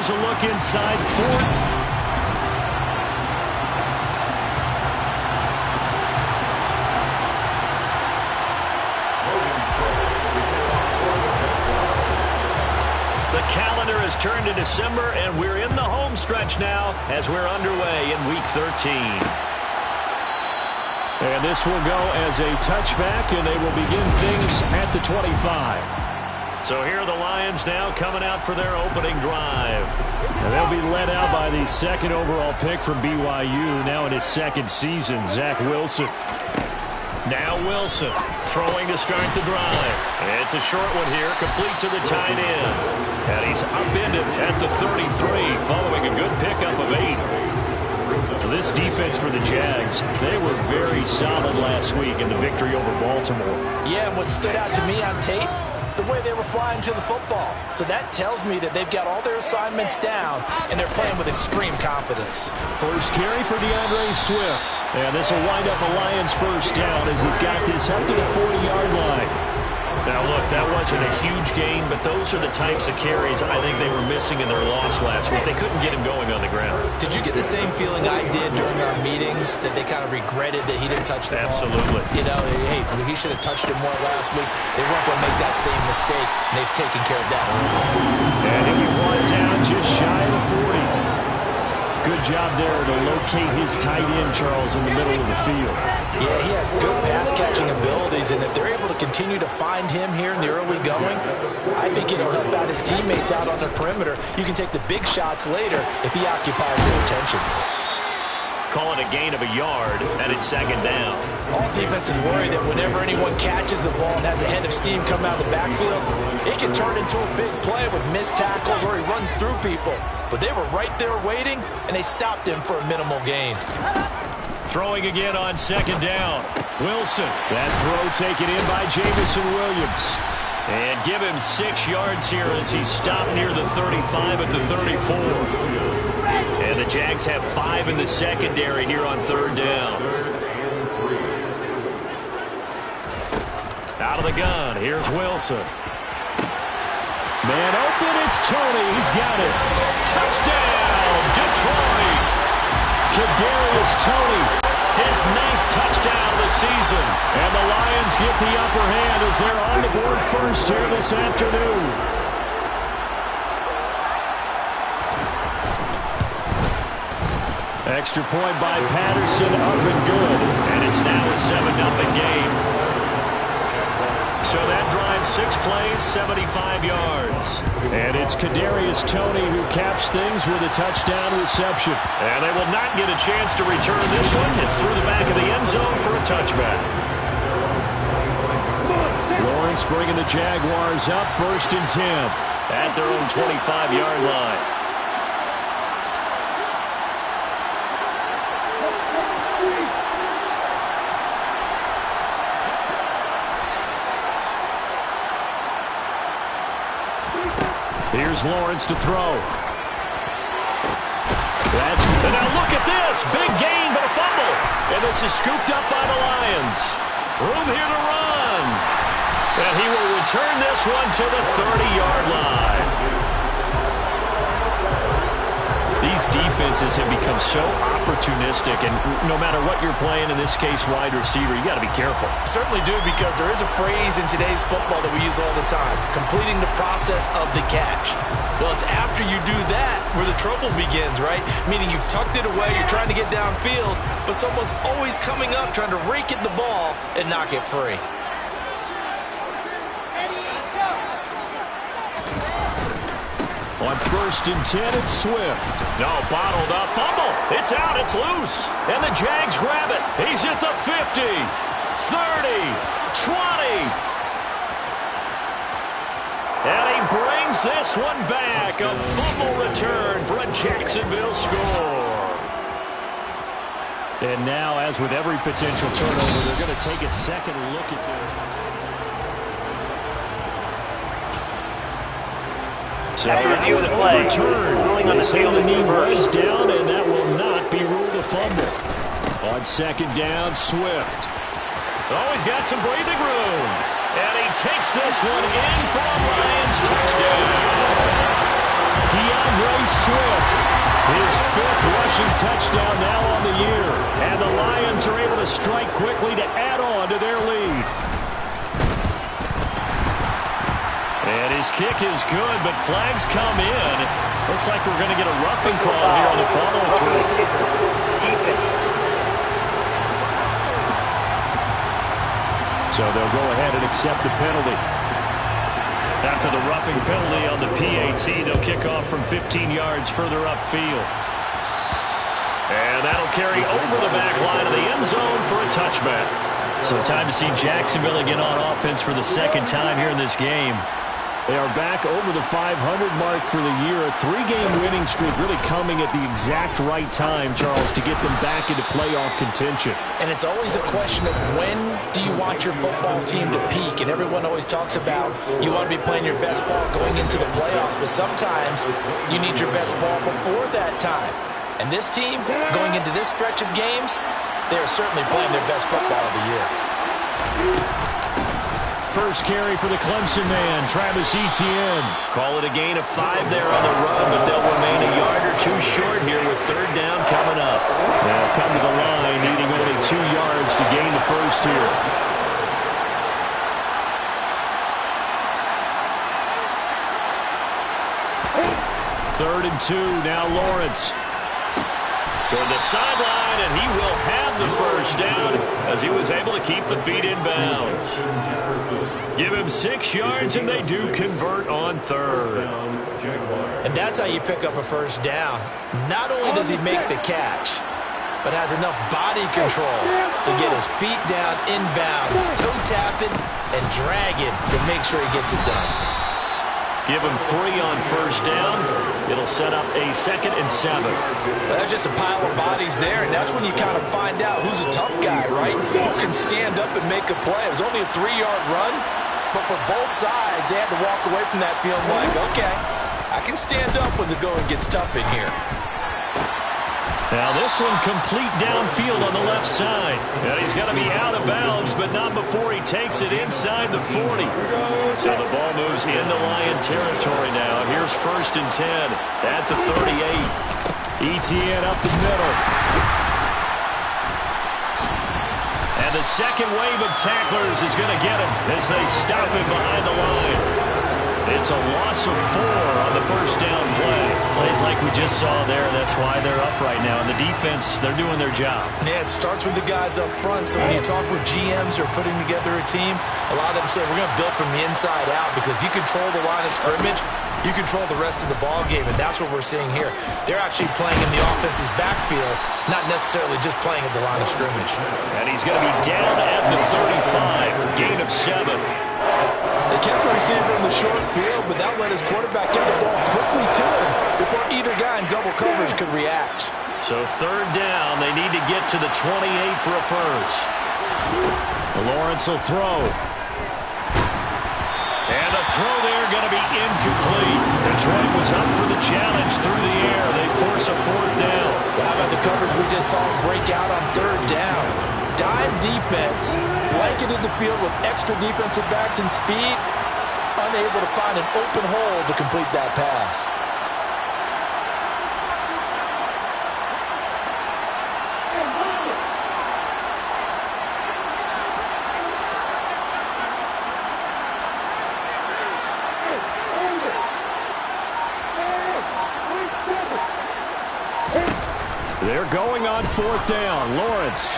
Here's a look inside 4. The calendar has turned to December, and we're in the home stretch now as we're underway in Week 13. And this will go as a touchback, and they will begin things at the 25. So here are the Lions now coming out for their opening drive. And they'll be led out by the second overall pick from BYU, now in his second season, Zach Wilson. Now Wilson throwing to start the drive. It's a short one here, complete to the tight end. And he's upended at the 33 following a good pickup of 8. This defense for the Jags, they were very solid last week in the victory over Baltimore. Yeah, and what stood out to me on tape, the way they were flying to the football. So that tells me that they've got all their assignments down, and they're playing with extreme confidence. First carry for DeAndre Swift. And this will wind up a Lions first down as he's got this up to the 40-yard line. Now, look, that wasn't a huge gain, but those are the types of carries I think they were missing in their loss last week. They couldn't get him going on the ground. Did you get the same feeling I did during our meetings, that they kind of regretted that he didn't touch the ball? Absolutely. You know, hey, he should have touched it more last week. They weren't going to make that same mistake, and they've taken care of that. And he'll be brought down just shy of the 40. Good job there to locate his tight end, Charles, in the middle of the field. Yeah, he has good pass-catching abilities, and if they're able to continue to find him here in the early going, I think it'll help out his teammates out on the perimeter. You can take the big shots later if he occupies their attention. Call it a gain of a yard, and it's second down. All defenses worry that whenever anyone catches the ball and has a head of steam come out of the backfield, it can turn into a big play with missed tackles or he runs through people. But they were right there waiting, and they stopped him for a minimal gain. Throwing again on second down. Wilson. That throw taken in by Jamison Williams. And give him 6 yards here as he's stopped near the 35 at the 34. And the Jags have 5 in the secondary here on third down. Out of the gun, here's Wilson. Man open, it's Tony. He's got it. Touchdown, Detroit. Kadarius Toney, his 9th touchdown of the season. And the Lions get the upper hand as they're on the board first here this afternoon. Extra point by Patterson, up and good. And it's now a 7-0 game. So that drives 6 plays, 75 yards. And it's Kadarius Toney who caps things with a touchdown reception. And they will not get a chance to return this one. It's through the back of the end zone for a touchback. Lawrence bringing the Jaguars up, 1st and 10 at their own 25-yard line. Here's Lawrence to throw. And now look at this. Big gain, but a fumble. And this is scooped up by the Lions. Room here to run. And he will return this one to the 30-yard line. These defenses have become so opportunistic, and no matter what you're playing, in this case wide receiver, you got to be careful. Certainly do, because there is a phrase in today's football that we use all the time: completing the process of the catch. Well, it's after you do that where the trouble begins, right? Meaning you've tucked it away, you're trying to get downfield, but someone's always coming up trying to rake at the ball and knock it free. On 1st and 10, it's Swift. No, bottled up. Fumble. It's out. It's loose. And the Jags grab it. He's at the 50, 30, 20. And he brings this one back. A fumble return for a Jacksonville score. And now, as with every potential turnover, they're going to take a second look at this. So after review of the play, ruling on the field the knee was down, and that will not be ruled a fumble. On second down, Swift. Oh, he's got some breathing room. And he takes this one in for a Lions touchdown. DeAndre His fifth rushing touchdown now on the year. And the Lions are able to strike quickly to add on to their lead. And his kick is good, but flags come in. Looks like we're going to get a roughing call here on the follow-through. So they'll go ahead and accept the penalty. After the roughing penalty on the PAT, they'll kick off from 15 yards further upfield. And that'll carry over the back line of the end zone for a touchback. So time to see Jacksonville again on offense for the second time here in this game. They are back over the 500 mark for the year. A 3-game winning streak really coming at the exact right time, Charles, to get them back into playoff contention. And it's always a question of when do you want your football team to peak? And everyone always talks about you want to be playing your best ball going into the playoffs, but sometimes you need your best ball before that time. And this team, going into this stretch of games, they are certainly playing their best football of the year. First carry for the Clemson man, Travis Etienne. Call it a gain of 5 there on the run, but they'll remain a yard or two short here with third down coming up. They'll come to the line, needing only 2 yards to gain the first here. Third and 2, now Lawrence. Toward the sideline, and he will have the first down as he was able to keep the feet in bounds. Give him 6 yards, and they do convert on third. And that's how you pick up a first down. Not only does he make the catch, but has enough body control to get his feet down inbounds, toe tapping, and dragging to make sure he gets it done. Give him 3 on first down. It'll set up a 2nd and 7. Well, there's just a pile of bodies there, and that's when you kind of find out who's a tough guy, right? Who can stand up and make a play. It was only a 3-yard run, but for both sides, they had to walk away from that feeling like, okay, I can stand up when the going gets tough in here. Now this one complete downfield on the left side. And he's got to be out of bounds, but not before he takes it inside the 40. So the ball moves into Lion territory now. Here's 1st and 10 at the 38. Etienne up the middle. And the second wave of tacklers is going to get him as they stop him behind the line. It's a loss of 4 on the first down play. Plays like we just saw there. That's why they're up right now. And the defense, they're doing their job. Yeah, it starts with the guys up front. So when you talk with GMs who are putting together a team, a lot of them say we're going to build from the inside out, because if you control the line of scrimmage, you control the rest of the ball game, and that's what we're seeing here. They're actually playing in the offense's backfield, not necessarily just playing at the line of scrimmage. And he's going to be down at the 35, gain of 7. They kept the receiver in the short field, but that let his quarterback get the ball quickly to him before either guy in double coverage could react. So third down, they need to get to the 28 for a first. Lawrence will throw. And the throw there going to be incomplete. Detroit was up for the challenge through the air. They force a 4th down. Well, how about the coverage we just saw break out on third down? Dime defense, blanketed the field with extra defensive backs and speed, unable to find an open hole to complete that pass. They're going on 4th down. Lawrence.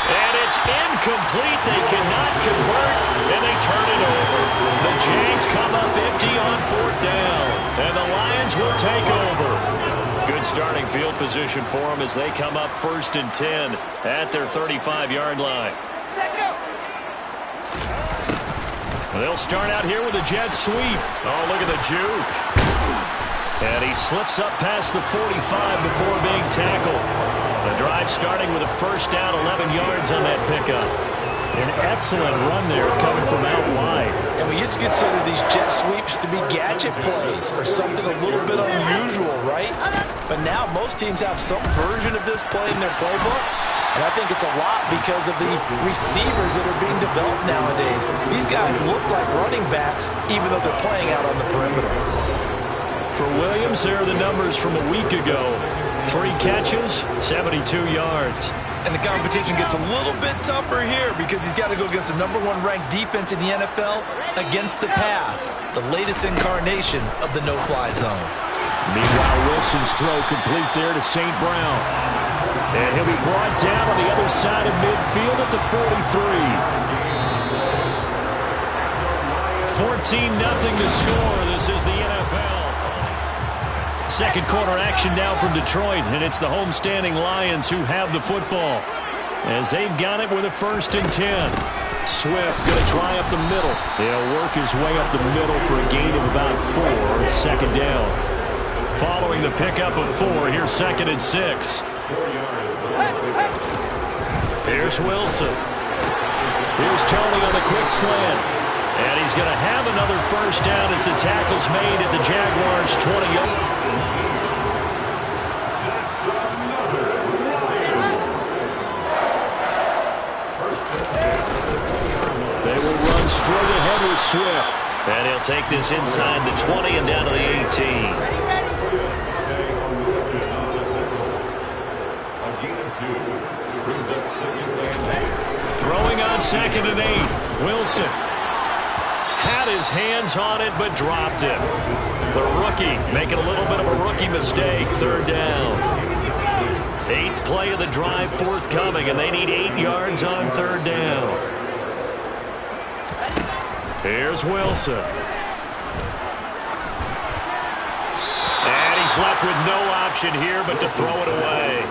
And it's incomplete. They cannot convert, and they turn it over. The Jags come up empty on 4th down, and the Lions will take over. Good starting field position for them as they come up 1st and 10 at their 35-yard line. They'll start out here with a jet sweep. Oh, look at the juke. And he slips up past the 45 before being tackled. The drive starting with a first down, 11 yards on that pickup. An excellent run there coming from out wide. And we used to consider these jet sweeps to be gadget plays or something a little bit unusual, right? But now most teams have some version of this play in their playbook. And I think it's a lot because of the receivers that are being developed nowadays. These guys look like running backs even though they're playing out on the perimeter. For Williams. There are the numbers from a week ago. 3 catches, 72 yards. And the competition gets a little bit tougher here because he's got to go against the #1 ranked defense in the NFL against the pass, the latest incarnation of the no-fly zone. Meanwhile, Wilson's throw complete there to St. Brown. And he'll be brought down on the other side of midfield at the 43. 14-0 to score. This is the NFL. Second quarter action now from Detroit, and it's the homestanding Lions who have the football as they've got it with a 1st and 10. Swift going to try up the middle. He'll work his way up the middle for a gain of about 4. Second down. Following the pickup of 4, here's 2nd and 6. Here's Wilson. Here's Tony on the quick slant. And he's going to have another 1st down as the tackle's made at the Jaguars' 20. They will run straight ahead with Swift. And he'll take this inside the 20 and down to the 18. Throwing on 2nd and 8. Wilson had his hands on it but dropped it. The rookie making a little bit of a rookie mistake. 3rd down. 8th play of the drive forthcoming, and they need 8 yards on 3rd down. Here's Wilson. And he's left with no option here but to throw it away.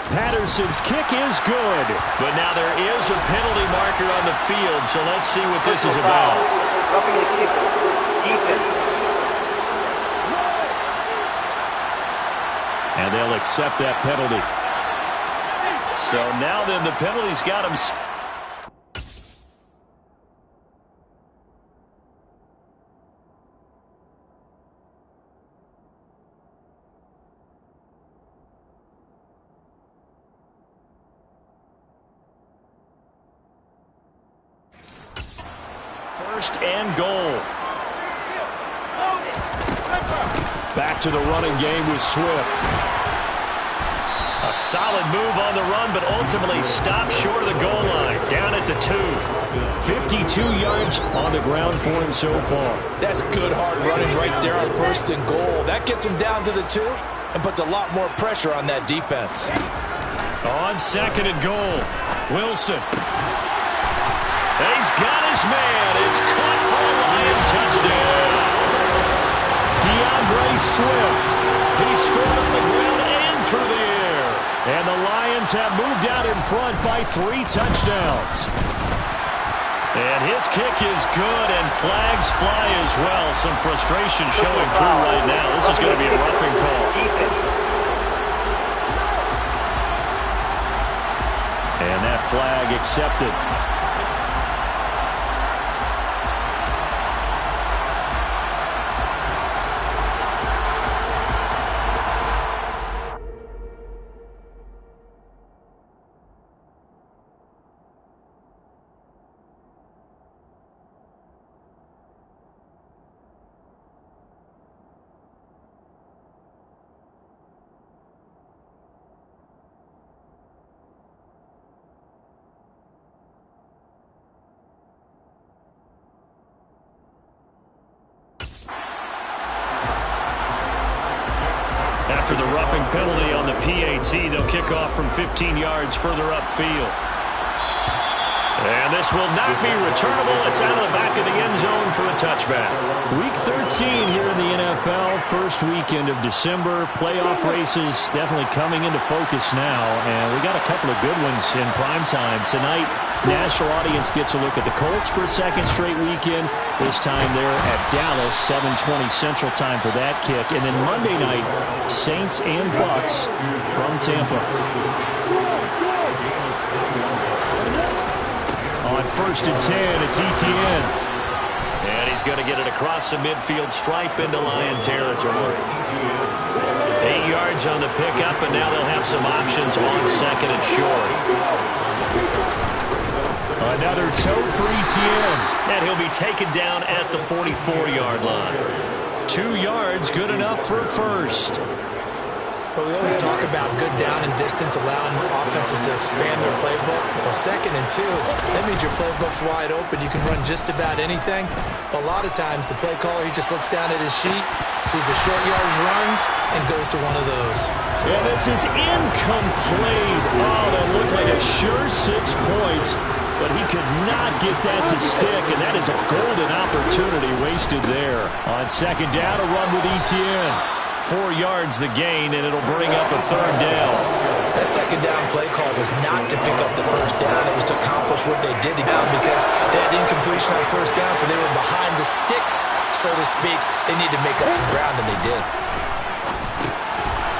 Patterson's kick is good. But now there is a penalty marker on the field, so let's see what this is about. Roughing the kicker. Defense. And they'll accept that penalty. So now then the penalty's got him. First and goal. Back to the running game with Swift. A solid move on the run, but ultimately stopped short of the goal line. Down at the 2. 52 yards on the ground for him so far. That's good hard running right there on 1st and goal. That gets him down to the 2 and puts a lot more pressure on that defense. On 2nd and goal, Wilson. And he's got his man. It's caught for a Lion touchdown. DeAndre Swift. He scored on the ground and through the air. And the Lions have moved out in front by 3 touchdowns. And his kick is good, and flags fly as well. Some frustration showing through right now. This is going to be a roughing call. And that flag accepted. After the roughing penalty on the PAT, they'll kick off from 15 yards further upfield. And this will not be returnable. It's out of the back of the end zone for a touchback. Week 13 here in the NFL. First weekend of December. Playoff races definitely coming into focus now. And we got a couple of good ones in prime time. Tonight, national audience gets a look at the Colts for a 2nd straight weekend. This time they're at Dallas, 7:20 Central Time for that kick. And then Monday night, Saints and Bucks from Tampa. On 1st and 10, it's ETN. And he's going to get it across the midfield stripe into Lion territory. 8 yards on the pickup, and now they'll have some options on 2nd and short. Another tote for Etienne. And he'll be taken down at the 44-yard line. 2 yards, good enough for a first. But we always talk about good down and distance, allowing offenses to expand their playbook. Well, 2nd and 2, that means your playbook's wide open. You can run just about anything. But a lot of times, the play caller, he just looks down at his sheet, sees the short yardage runs, and goes to one of those. And this is incomplete. Oh, that looked like a sure 6 points. But he could not get that to stick, and that is a golden opportunity wasted there. On 2nd down, a run with Etienne. 4 yards the gain, and it'll bring up a 3rd down. That 2nd down play call was not to pick up the 1st down. It was to accomplish what they did because they had incompletion on 1st down, so they were behind the sticks, so to speak. They needed to make up some ground, and they did.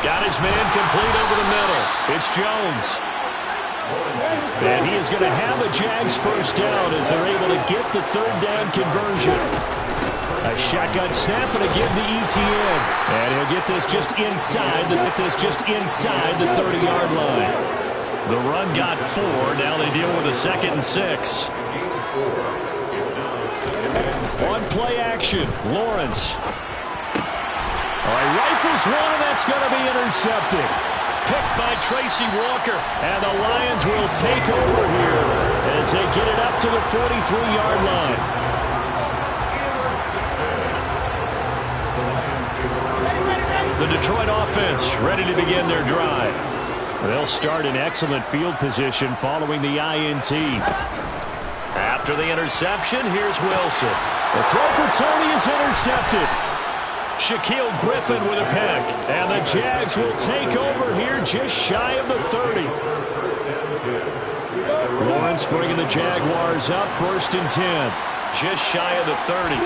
Got his man complete over the middle. It's Jones. And he is going to have a Jags 1st down as they're able to get the 3rd down conversion. A shotgun snap and again to Etienne. And he'll get this just inside the 30-yard line. The run got 4. Now they deal with a 2nd and 6. On play action, Lawrence. All right, rifles one, and that's going to be intercepted. Picked by Tracy Walker. And the Lions will take over here as they get it up to the 43-yard line. The Detroit offense ready to begin their drive. They'll start in excellent field position following the INT. After the interception, here's Wilson. The throw for Tony is intercepted. Shaquille Griffin with a pick. And the Jags will take over here just shy of the 30. Lawrence bringing the Jaguars up 1st and 10. Just shy of the 30.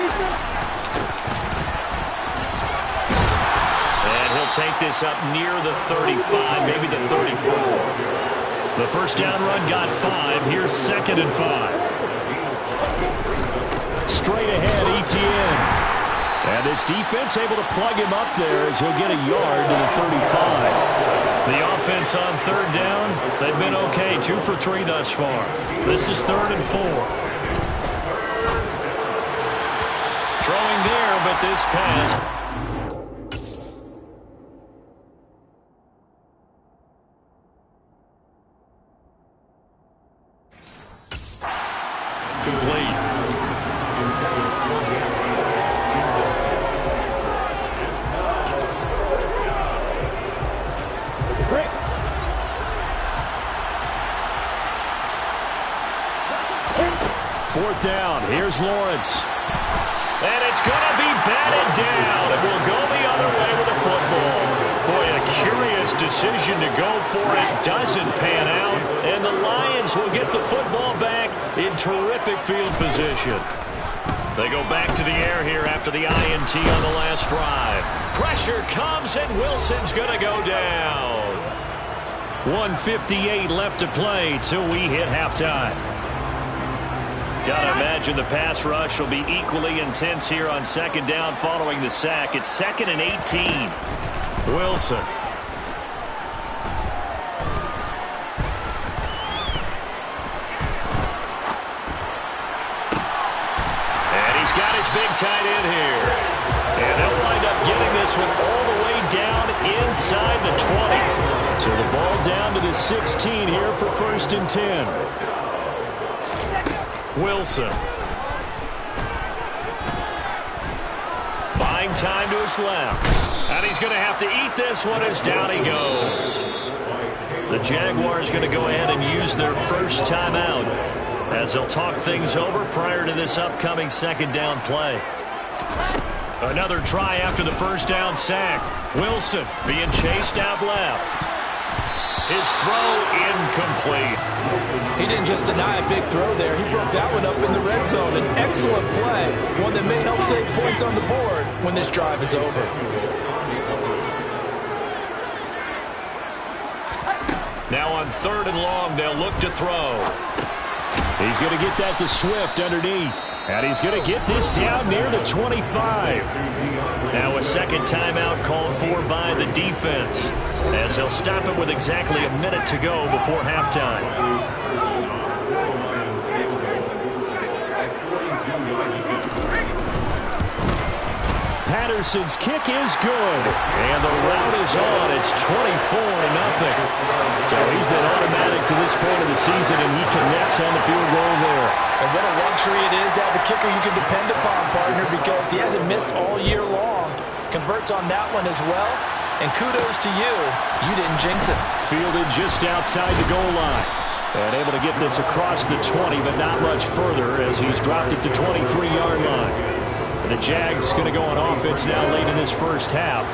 Take this up near the 35, maybe the 34. The 1st down run got 5. Here's 2nd and 5. Straight ahead, Etienne. And this defense able to plug him up there as he'll get a yard to the 35. The offense on 3rd down, they've been okay. 2 for 3 thus far. This is 3rd and 4. Throwing there, but this pass. Down. Here's Lawrence. And it's going to be batted down. It will go the other way with the football. Boy, a curious decision to go for it. Doesn't pan out. And the Lions will get the football back in terrific field position. They go back to the air here after the INT on the last drive. Pressure comes, and Wilson's going to go down. 1:58 left to play till we hit halftime. Gotta imagine the pass rush will be equally intense here on 2nd down following the sack. It's 2nd and 18. Wilson. And he's got his big tight end here. And they'll wind up getting this one all the way down inside the 20. So the ball down to the 16 here for 1st and 10. Wilson. Buying time to his left. And he's going to have to eat this one as down he goes. The Jaguars going to go ahead and use their 1st timeout as they'll talk things over prior to this upcoming 2nd down play. Another try after the 1st down sack. Wilson being chased out left. His throw incomplete. He didn't just deny a big throw there. He broke that one up in the red zone. An excellent play. One that may help save points on the board when this drive is over. Now on 3rd and long, they'll look to throw. He's going to get that to Swift underneath. And he's going to get this down near the 25. Now a 2nd timeout called for by the defense, as they'll stop it with exactly a minute to go before halftime. Anderson's kick is good. And the route is on. It's 24-0. So he's been automatic to this point of the season, and he connects on the field goal there. And what a luxury it is to have a kicker you can depend upon, partner, because he hasn't missed all year long. Converts on that one as well. And kudos to you. You didn't jinx it. Fielded just outside the goal line. And able to get this across the 20, but not much further as he's dropped it to 23-yard line. And the Jags going to go on offense now late in this first half.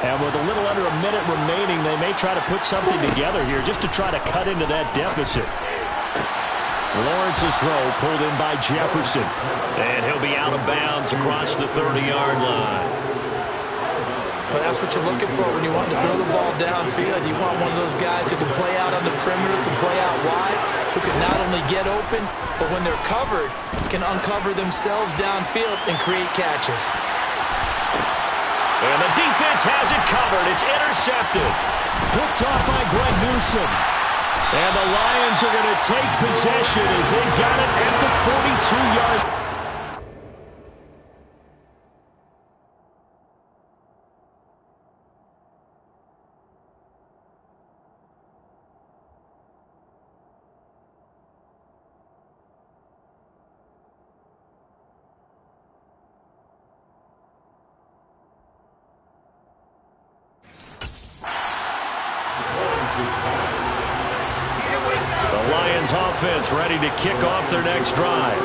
And with a little under a minute remaining, they may try to put something together here just to try to cut into that deficit. Lawrence's throw pulled in by Jefferson. And he'll be out of bounds across the 30-yard line. Well, that's what you're looking for when you want to throw the ball downfield. You want one of those guys who can play out on the perimeter, can play out wide, who can not only get open, but when they're covered, can uncover themselves downfield and create catches. And the defense has it covered. It's intercepted. Picked off by Greg Newsome. And the Lions are going to take possession as they got it at the 42-yard. Offense ready to kick off their next drive.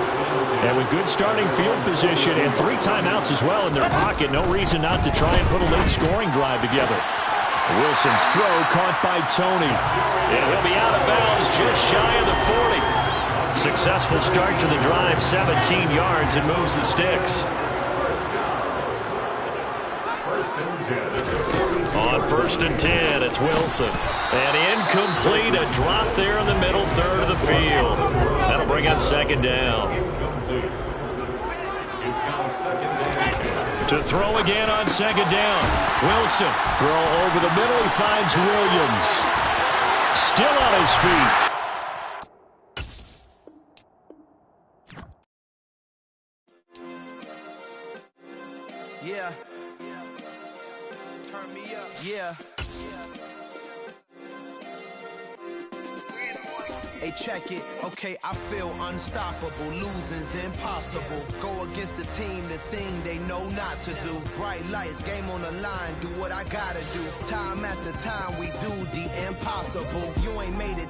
And with good starting field position and 3 timeouts as well in their pocket, no reason not to try and put a late scoring drive together. Wilson's throw caught by Tony. And he'll be out of bounds just shy of the 40. Successful start to the drive, 17 yards, and moves the sticks. On 1st and 10, it's Wilson. And incomplete, a drop there in the middle third of the field. That'll bring up 2nd down. To throw again on 2nd down. Wilson. Throw over the middle, he finds Williams. Still on his feet. Yeah. Turn me up. Yeah. Hey, check it. Okay, I feel unstoppable. Losing's impossible. Go against the team, the thing they know not to do. Bright lights, game on the line. Do what I gotta do. Time after time, we do the impossible. You ain't made it.